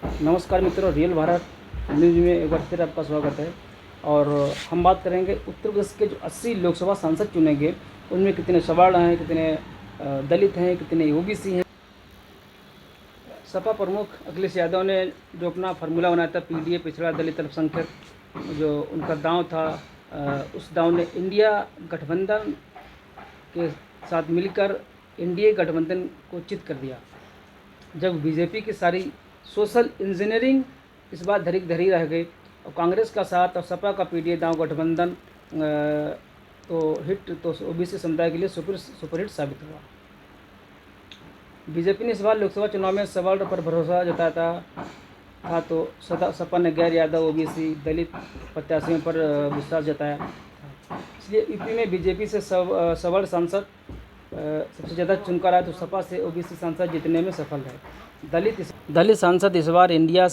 नमस्कार मित्रों, real Bharat news में एक बार फिर आपका स्वागत है। और हम बात करेंगे उत्तर प्रदेश के जो 80 लोकसभा सांसद चुने गए उनमें कितने सवर्ण हैं, कितने दलित हैं, कितने ओबीसी हैं। सपा प्रमुख अखिलेश यादव ने जो अपना फार्मूला बनाया था पीडीए पिछड़ा दलित अल्पसंख्यक, जो उनका दांव था, उस दांव ने इंडिया गठबंधन के साथ मिलकर एनडीए गठबंधन को चित कर दिया। जब बीजेपी की सारी सोशल इंजीनियरिंग इस बार धरी रह गई और कांग्रेस का साथ और सपा का पीडीए दांव गठबंधन तो ओबीसी समुदाय के लिए सुपरहिट साबित हुआ। बीजेपी ने इस बार लोकसभा चुनाव में सवर्ण पर भरोसा जताया था तो सपा ने गैर यादव ओबीसी दलित प्रत्याशियों पर विश्वास जताया। इसलिए यूपी में बीजेपी से सवर्ण सांसद सबसे ज़्यादा चुनकर आया तो सपा से ओबीसी सांसद जीतने में सफल है। दलित सांसद इस बार इंडिया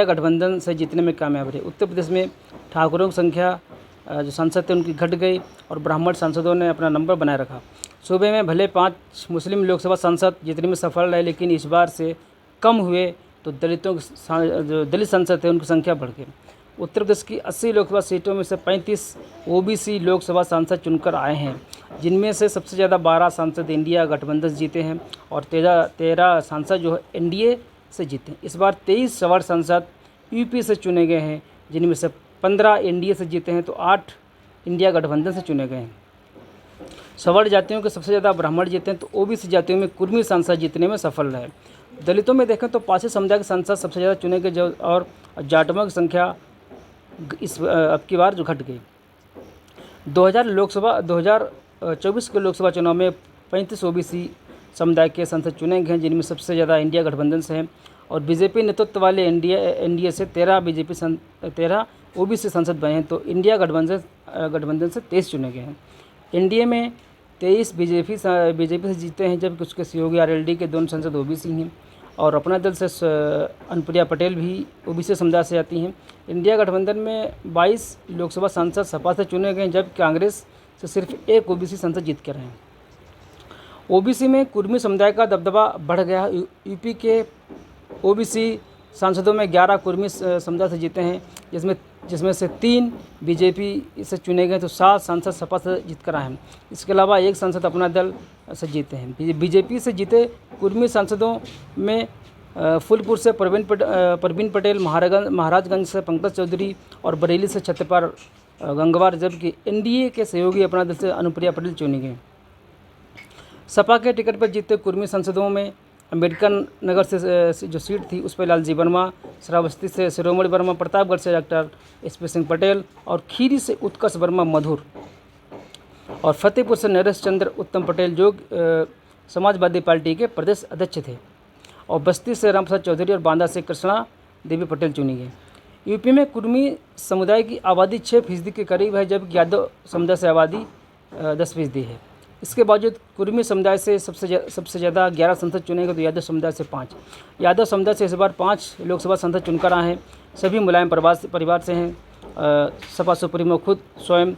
गठबंधन से जीतने में कामयाब रहे। उत्तर प्रदेश में ठाकुरों की संख्या जो सांसद थे उनकी घट गई और ब्राह्मण सांसदों ने अपना नंबर बनाए रखा। सूबे में भले 5 मुस्लिम लोकसभा सांसद जीतने में सफल रहे, लेकिन इस बार से कम हुए तो जो दलित सांसद थे उनकी संख्या बढ़ गई। उत्तर प्रदेश की 80 लोकसभा सीटों में से 35 ओबीसी लोकसभा सांसद चुनकर आए हैं, जिनमें से सबसे ज़्यादा 12 सांसद इंडिया गठबंधन से जीते हैं और 13 सांसद जो है एनडीए से जीते हैं। इस बार 23 सवर्ण सांसद यूपी से चुने गए हैं, जिनमें से 15 एनडीए से जीते हैं तो 8 इंडिया गठबंधन से चुने गए हैं। सवर्ण जातियों के सबसे ज़्यादा ब्राह्मण जीते हैं तो ओबीसी जातियों में कुर्मी सांसद जीतने में सफल रहे। दलितों में देखें तो पारसी समुदाय के सांसद सबसे ज़्यादा चुने गए और जाटों की संख्या अब की बार जो घट गई। 2024 के लोकसभा चुनाव में 35 ओबीसी समुदाय के सांसद चुने गए हैं, जिनमें सबसे ज़्यादा इंडिया गठबंधन से हैं और बीजेपी नेतृत्व वाले एनडीए से 13 ओबीसी सांसद बने हैं तो इंडिया गठबंधन से 23 चुने गए हैं। एनडीए में 23 बीजेपी से जीते हैं, जबकि उसके सहयोगी आरएलडी के दोनों सांसद ओबीसी हैं और अपना दल से अनुप्रिया पटेल भी ओबीसी समुदाय से आती हैं। इंडिया गठबंधन में 22 लोकसभा सांसद सपा से चुने गए, जबकि कांग्रेस से सिर्फ 1 ओबीसी सांसद जीत कर रहे हैं। ओबीसी में कुर्मी समुदाय का दबदबा बढ़ गया। यूपी के ओबीसी सांसदों में 11 कुर्मी समुदाय से जीते हैं, जिसमें से 3 बीजेपी से चुने गए तो 7 सांसद सपा से जीत कर आए हैं। इसके अलावा 1 सांसद अपना दल से जीते हैं। बीजेपी से जीते कुर्मी सांसदों में फूलपुर से परवीन पटेल, महाराजगंज से पंकज चौधरी और बरेली से छत्रपाल गंगवार, जबकि एनडीए के सहयोगी अपना दल से अनुप्रिया पटेल चुनी गई। सपा के टिकट पर जीते कुर्मी सांसदों में अम्बेडकर नगर से जो सीट थी उस पर लालजी वर्मा, श्रावस्ती से शिरोमणि वर्मा, प्रतापगढ़ से डॉक्टर एसपी सिंह पटेल और खीरी से उत्कर्ष वर्मा मधुर और फतेहपुर से नरेश चंद्र उत्तम पटेल जो समाजवादी पार्टी के प्रदेश अध्यक्ष थे और बस्ती से रामप्रसाद चौधरी और बांदा से कृष्णा देवी पटेल चुनी गई। यूपी में कुर्मी समुदाय की आबादी 6% के करीब है, जबकि यादव समुदाय से आबादी 10% है। इसके बावजूद कुर्मी समुदाय से सबसे ज़्यादा 11 सांसद चुने गए तो यादव समुदाय से 5। यादव समुदाय से इस बार 5 लोकसभा सांसद चुनकर आए हैं। सभी मुलायम परिवार से हैं। सपा सुप्रीमो खुद स्वयं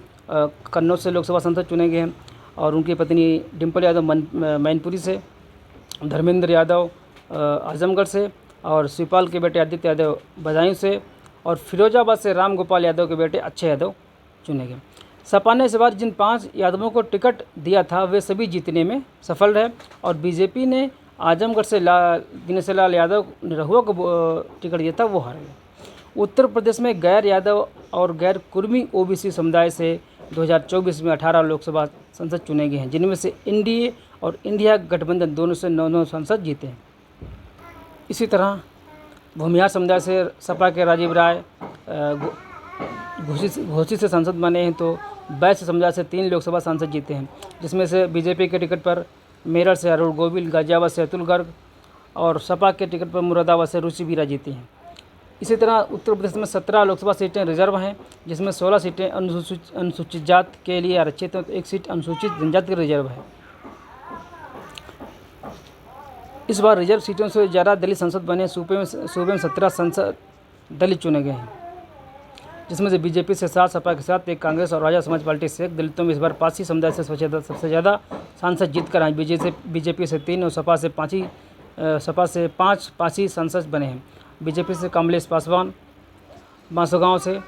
कन्नौज से लोकसभा सांसद चुने गए हैं और उनकी पत्नी डिम्पल यादव मैनपुरी से, धर्मेंद्र यादव आजमगढ़ से और शिवपाल के बेटे आदित्य यादव बदायूं से और फिरोजाबाद से राम गोपाल यादव के बेटे अक्षय यादव चुने गए। सपा ने इस बार जिन 5 यादवों को टिकट दिया था वे सभी जीतने में सफल रहे और बीजेपी ने आजमगढ़ से दिनेश लाल यादव निरहुआ को टिकट दिया था, वो हार गए। उत्तर प्रदेश में गैर यादव और गैर कुर्मी ओबीसी समुदाय से 2024 में 18 लोकसभा सांसद चुने गए हैं, जिनमें से एनडीए और इंडिया गठबंधन दोनों से 9 सांसद जीते हैं। इसी तरह भूमिहार समुदाय से सपा के राजीव राय घोसी से सांसद बने हैं तो वैश्य समुदाय से 3 लोकसभा सांसद जीते हैं, जिसमें से बीजेपी के टिकट पर मेरठ से अरुण गोविल, गाजियाबाद से अतुल गर्ग और सपा के टिकट पर मुरादाबाद से रुचि बीरा जीती हैं। इसी तरह उत्तर प्रदेश में 17 लोकसभा सीटें रिजर्व हैं, जिसमें 16 सीटें अनुसूचित जाति के लिए आरक्षित हैं तो 1 सीट अनुसूचित जनजाति की रिजर्व है। इस बार रिजर्व सीटों से ज़्यादा दलित सांसद बने। सूबे में 17 सांसद दलित चुने गए हैं, जिसमें से बीजेपी से 7, सपा के साथ 1, कांग्रेस और राजा समाज पार्टी से 1। दलितों में इस बार पारसी समुदाय से सबसे ज़्यादा सांसद जीत कर आए। बीजेपी से 3 और सपा से 5 ही सपा से 5 पासी सांसद बने हैं। बीजेपी से कमलेश पासवान बांसगांव से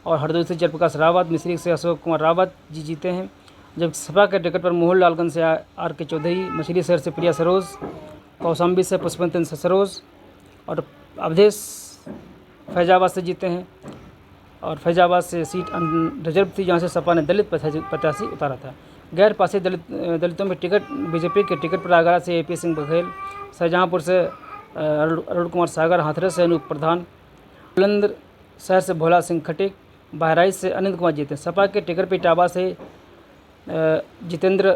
और हरदोई से जयप्रकाश रावत, मिश्रिख से अशोक कुमार रावत जी जीते हैं। जबकि सपा के टिकट पर मोहन लालगंज से आर के चौधरी, मछली शहर से प्रिया सरोज, कौशाम्बी से पुष्पवंतन सरोज और अवधेश फैजाबाद से जीते हैं। और फैजाबाद से सीट रिजर्व थी, जहाँ से सपा ने दलित प्रत्याशी उतारा था। गैर पासी दलितों में टिकट बीजेपी के टिकट पर आगरा से AP सिंह बघेल, शाहजहाँपुर से अरुण कुमार सागर, हाथरस से अनूप प्रधान, बुलंद शहर से भोला सिंह खटीक, बहराइच से अनिल कुमार जीते। सपा के टिकट पर इटावा से जितेंद्र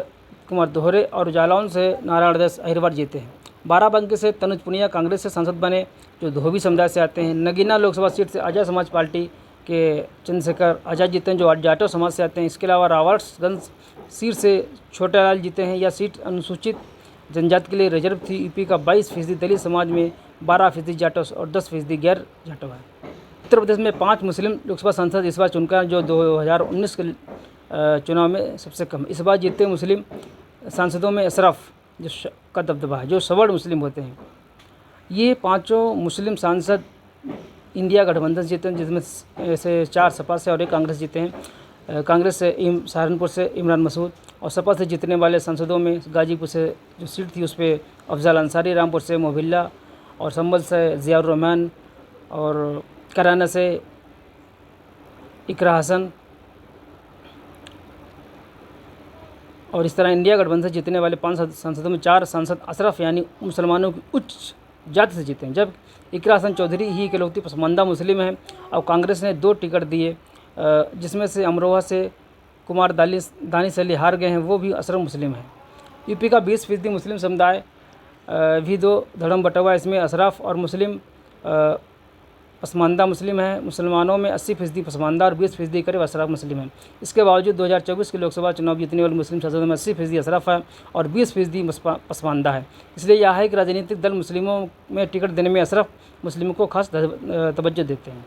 कुमार दोहरे और जालौन से नारायण दास अहिरवार जीते हैं। बाराबंकी से तनुज पुनिया कांग्रेस से सांसद बने, जो धोबी समुदाय से आते हैं। नगीना लोकसभा सीट से आज़ाद समाज पार्टी के चंद्रशेखर आज़ाद जीते हैं, जो जाटो समाज से आते हैं। इसके अलावा रावटगंज सीट से छोटालाल जीते हैं। यह सीट अनुसूचित जनजाति के लिए रिजर्व थी। यूपी का 22% दलित समाज में, 12% जाटो और 10% गैर जाटो है। उत्तर प्रदेश में 5 मुस्लिम लोकसभा सांसद इस बार चुनकर, जो 2019 के चुनाव में सबसे कम। इस बार जीते मुस्लिम सांसदों में अशरफ का दबदबा है, जो सवर्ण मुस्लिम होते हैं। ये 5 मुस्लिम सांसद इंडिया गठबंधन जीते हैं, जिसमें से 4 सपा से और 1 कांग्रेस जीते हैं। कांग्रेस से सहारनपुर से इमरान मसूद और सपा से जीतने वाले सांसदों में गाजीपुर से जो सीट थी उस पर अफजल अंसारी, रामपुर से मोबिल्ला और संभल से ज़ियाउर रहमान और कराना से इकरा हसन। और इस तरह इंडिया गठबंधन से जीतने वाले 5 सांसदों में 4 सांसद अशरफ यानी मुसलमानों की उच्च जाति से जीते हैं, जब इकरा हसन चौधरी ही इकलौती पसमानदा मुस्लिम हैं। और कांग्रेस ने 2 टिकट दिए, जिसमें से अमरोहा से कुमार दानिश अली हार गए हैं, वो भी अशरफ मुस्लिम हैं। यूपी का 20% मुस्लिम समुदाय भी 2 धर्म बटा हुआ है। इसमें अशरफ और मुस्लिम पसमानदा मुस्लिम हैं। मुसलमानों में 80% पसमानदा और 20% करीब अशरफ मुस्लिम हैं। इसके बावजूद 2024 के लोकसभा चुनाव जीतने वाले मुस्लिम सांसदों में 80% अशरफ है और 20% पसमानदा है। इसलिए यह है कि राजनीतिक दल मुस्लिमों में टिकट देने में अशरफ मुस्लिमों को खास तवज्जो देते हैं।